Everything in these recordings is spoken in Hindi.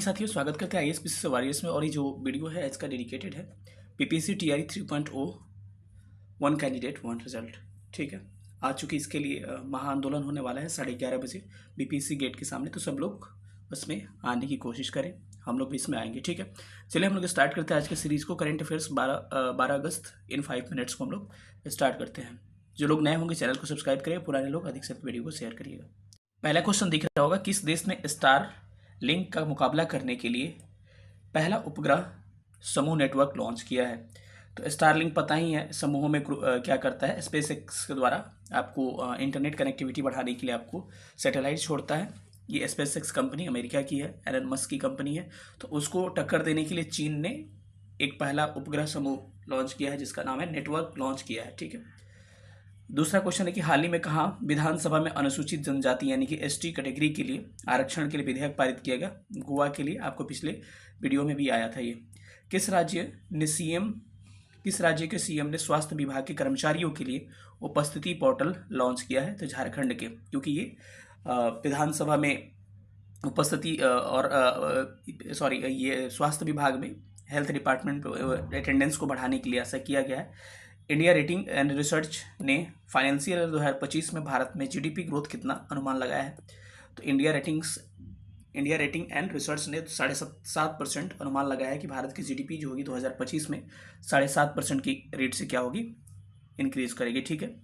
साथियों, स्वागत करते हैं आईएएस पीसी वॉरियर्स में। और ये जो वीडियो है इसका डेडिकेटेड है PPSC TRE 3.0 one candidate one result. ठीक है, आज चूँकि इसके लिए महाआंदोलन होने वाला है 11:30 बजे बीपीएससी गेट के सामने, तो सब लोग उसमें आने की कोशिश करें। हम लोग भी इसमें आएंगे। ठीक है, चलिए हम लोग स्टार्ट करते हैं आज के सीरीज़ को। करेंट अफेयर्स 12 अगस्त इन 5 मिनट्स को हम लोग स्टार्ट करते हैं। जो लोग नए होंगे चैनल को सब्सक्राइब करिए, पुराने लोग अधिक से अधिक वीडियो को शेयर करिएगा। पहला क्वेश्चन दिख रहा होगा, किस देश ने स्टार लिंक का मुकाबला करने के लिए पहला उपग्रह समूह नेटवर्क लॉन्च किया है? तो स्टारलिंक पता ही है समूहों में क्या करता है, स्पेस एक्स के द्वारा आपको इंटरनेट कनेक्टिविटी बढ़ाने के लिए आपको सैटेलाइट छोड़ता है। ये स्पेस एक्स कंपनी अमेरिका की है, एलन मस्क की कंपनी है। तो उसको टक्कर देने के लिए चीन ने एक पहला उपग्रह समूह लॉन्च किया है जिसका नाम है नेटवर्क लॉन्च किया है। ठीक है, दूसरा क्वेश्चन है कि हाल ही में कहाँ विधानसभा में अनुसूचित जनजाति यानी कि एसटी कैटेगरी के लिए आरक्षण के लिए विधेयक पारित किया गया? गोवा के लिए। आपको पिछले वीडियो में भी आया था ये। किस राज्य के सीएम ने स्वास्थ्य विभाग के कर्मचारियों के लिए उपस्थिति पोर्टल लॉन्च किया है? तो झारखंड के, क्योंकि ये विधानसभा में उपस्थिति ये स्वास्थ्य विभाग में हेल्थ डिपार्टमेंट अटेंडेंस को बढ़ाने के लिए ऐसा किया गया है। इंडिया रेटिंग एंड रिसर्च ने फाइनेंशियल 2025 में भारत में जीडीपी ग्रोथ कितना अनुमान लगाया है? तो इंडिया रेटिंग एंड रिसर्च ने 7.5% अनुमान लगाया है कि भारत की जीडीपी जो होगी 2025 में 7.5% की रेट से क्या होगी, इंक्रीज करेगी। ठीक है,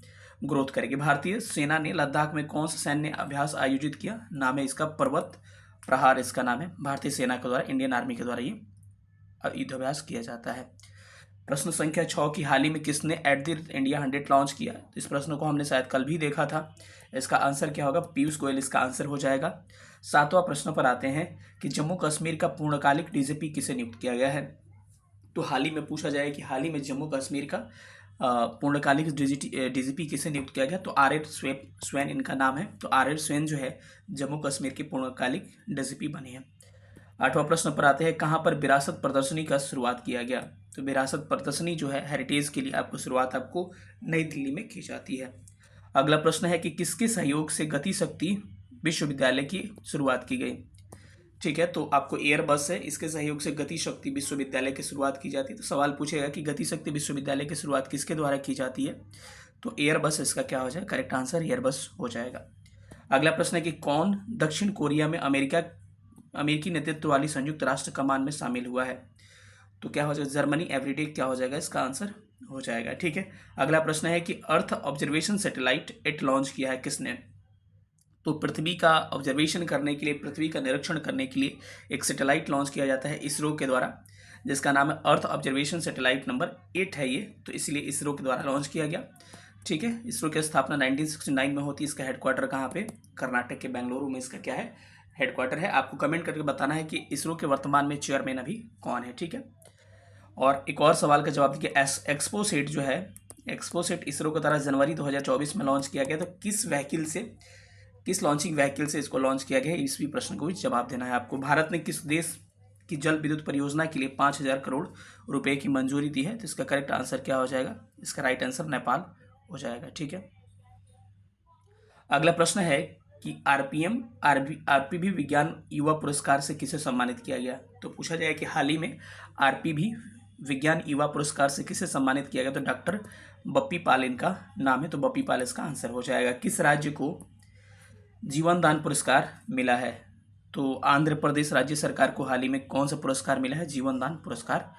ग्रोथ करेगी। भारतीय सेना ने लद्दाख में कौन सा सैन्य अभ्यास आयोजित किया? नाम है इसका पर्वत प्रहार, इसका नाम है। भारतीय सेना के द्वारा, इंडियन आर्मी के द्वारा ये युद्धाभ्यास किया जाता है। प्रश्न संख्या 6 की हाल ही में किसने @इंडिया 100 लॉन्च किया? इस प्रश्न को हमने शायद कल भी देखा था। इसका आंसर क्या होगा? पीयूष गोयल इसका आंसर हो जाएगा। 7वां प्रश्न पर आते हैं कि जम्मू कश्मीर का पूर्णकालिक डीजीपी किसे नियुक्त किया गया है? तो हाल ही में पूछा जाए कि हाल ही में जम्मू कश्मीर का पूर्णकालिक डीजीपी किसे नियुक्त किया गया? तो RS स्वैन इनका नाम है। तो RS स्वैन जो है जम्मू कश्मीर के पूर्णकालिक डीजीपी बने हैं। 8वां प्रश्न पर आते हैं, कहाँ पर विरासत प्रदर्शनी का शुरुआत किया गया? तो विरासत प्रदर्शनी जो है हेरिटेज के लिए आपको शुरुआत आपको नई दिल्ली में की जाती है। अगला प्रश्न है कि किसके सहयोग से गति शक्ति विश्वविद्यालय की शुरुआत की गई? ठीक है, तो आपको एयरबस है, इसके सहयोग से गति शक्ति विश्वविद्यालय की शुरुआत की जाती है। तो सवाल पूछेगा कि गति शक्ति विश्वविद्यालय की शुरुआत किसके द्वारा की जाती है? तो एयरबस इसका क्या हो जाएगा? करेक्ट आंसर एयरबस हो जाएगा। अगला प्रश्न है कि कौन दक्षिण कोरिया में अमेरिकी नेतृत्व वाली संयुक्त राष्ट्र कमान में शामिल हुआ है? तो क्या हो जाएगा? जर्मनी। एवरीडे क्या हो जाएगा? इसका आंसर हो जाएगा। ठीक है, अगला प्रश्न है कि अर्थ ऑब्जर्वेशन सैटेलाइट 8 लॉन्च किया है किसने? तो पृथ्वी का ऑब्जर्वेशन करने के लिए, पृथ्वी का निरीक्षण करने के लिए एक सैटेलाइट लॉन्च किया जाता है इसरो के द्वारा, जिसका नाम है अर्थ ऑब्जर्वेशन सैटेलाइट नंबर 8 है ये। तो इसलिए इसरो के द्वारा लॉन्च किया गया। ठीक है, इसरो की स्थापना 1969 में होती है। इसका हेडक्वार्टर कहाँ पे? कर्नाटक के बेंगलुरु में इसका क्या है? हेडक्वार्टर है। आपको कमेंट करके बताना है कि इसरो के वर्तमान में चेयरमैन अभी कौन है। ठीक है, और एक और सवाल का जवाब देखिए, एक्सपोसेट जो है, एक्सपोसेट इसरो के द्वारा जनवरी 2024 में लॉन्च किया गया। तो किस लॉन्चिंग व्हीकल से इसको लॉन्च किया गया है, इस भी प्रश्न को भी जवाब देना है आपको। भारत ने किस देश की जल विद्युत परियोजना के लिए 5,000 करोड़ रुपए की मंजूरी दी है? तो इसका करेक्ट आंसर क्या हो जाएगा? इसका राइट आंसर नेपाल हो जाएगा। ठीक है, अगला प्रश्न है कि आरपीवी विज्ञान युवा पुरस्कार से किसे सम्मानित किया गया? तो पूछा जाए कि हाल ही में आरपीवी विज्ञान युवा पुरस्कार से किसे सम्मानित किया गया? तो डॉक्टर बप्पी पाल इनका नाम है। तो बप्पी पाल इसका आंसर हो जाएगा। किस राज्य को जीवन दान पुरस्कार मिला है? तो आंध्र प्रदेश राज्य सरकार को हाल ही में कौन सा पुरस्कार मिला है? जीवन दान पुरस्कार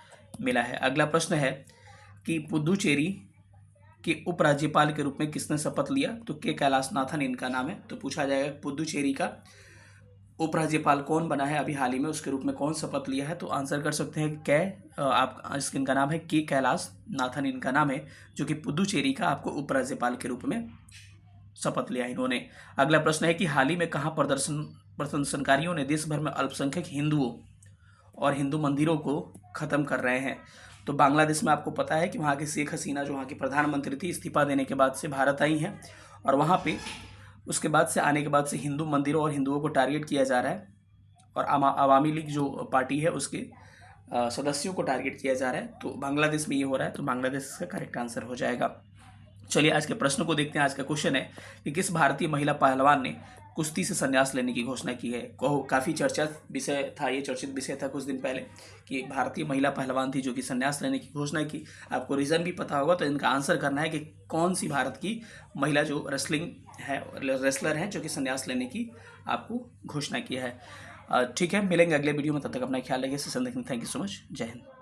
मिला है। अगला प्रश्न है कि पुदुचेरी के उपराज्यपाल के रूप में किसने शपथ लिया? तो के कैलाशनाथन इनका नाम है। तो पूछा जाएगा पुदुचेरी का उपराज्यपाल कौन बना है अभी हाल ही में, उसके रूप में कौन शपथ लिया है? तो आंसर कर सकते हैं इनका नाम है के कैलाशनाथन इनका नाम है, जो कि पुदुचेरी का आपको उपराज्यपाल के रूप में शपथ लिया इन्होंने। अगला प्रश्न है कि हाल ही में कहाँ प्रदर्शनकारियों ने देश भर में अल्पसंख्यक हिंदुओं और हिंदू मंदिरों को खत्म कर रहे हैं? तो बांग्लादेश में आपको पता है कि वहाँ की शेख हसीना जो वहाँ की प्रधानमंत्री थी, इस्तीफा देने के बाद से भारत आई हैं, और वहाँ पे उसके बाद से आने के बाद से हिंदू मंदिरों और हिंदुओं को टारगेट किया जा रहा है, और अवामी लीग जो पार्टी है उसके सदस्यों को टारगेट किया जा रहा है। तो बांग्लादेश में ये हो रहा है। तो बांग्लादेश का करेक्ट आंसर हो जाएगा। चलिए आज के प्रश्न को देखते हैं। आज का क्वेश्चन है कि किस भारतीय महिला पहलवान ने कुश्ती से संन्यास लेने की घोषणा की है। काफ़ी चर्चित विषय था, ये चर्चित विषय था कुछ दिन पहले कि एक भारतीय महिला पहलवान थी जो कि संन्यास लेने की घोषणा की। आपको रीज़न भी पता होगा, तो इनका आंसर करना है कि कौन सी भारत की महिला जो रेसलर है जो कि संन्यास लेने की आपको घोषणा किया है। ठीक है, मिलेंगे अगले वीडियो में, तब तक अपना ख्याल रखिए। सेशन देखने थैंक यू सो मच। जय हिंद।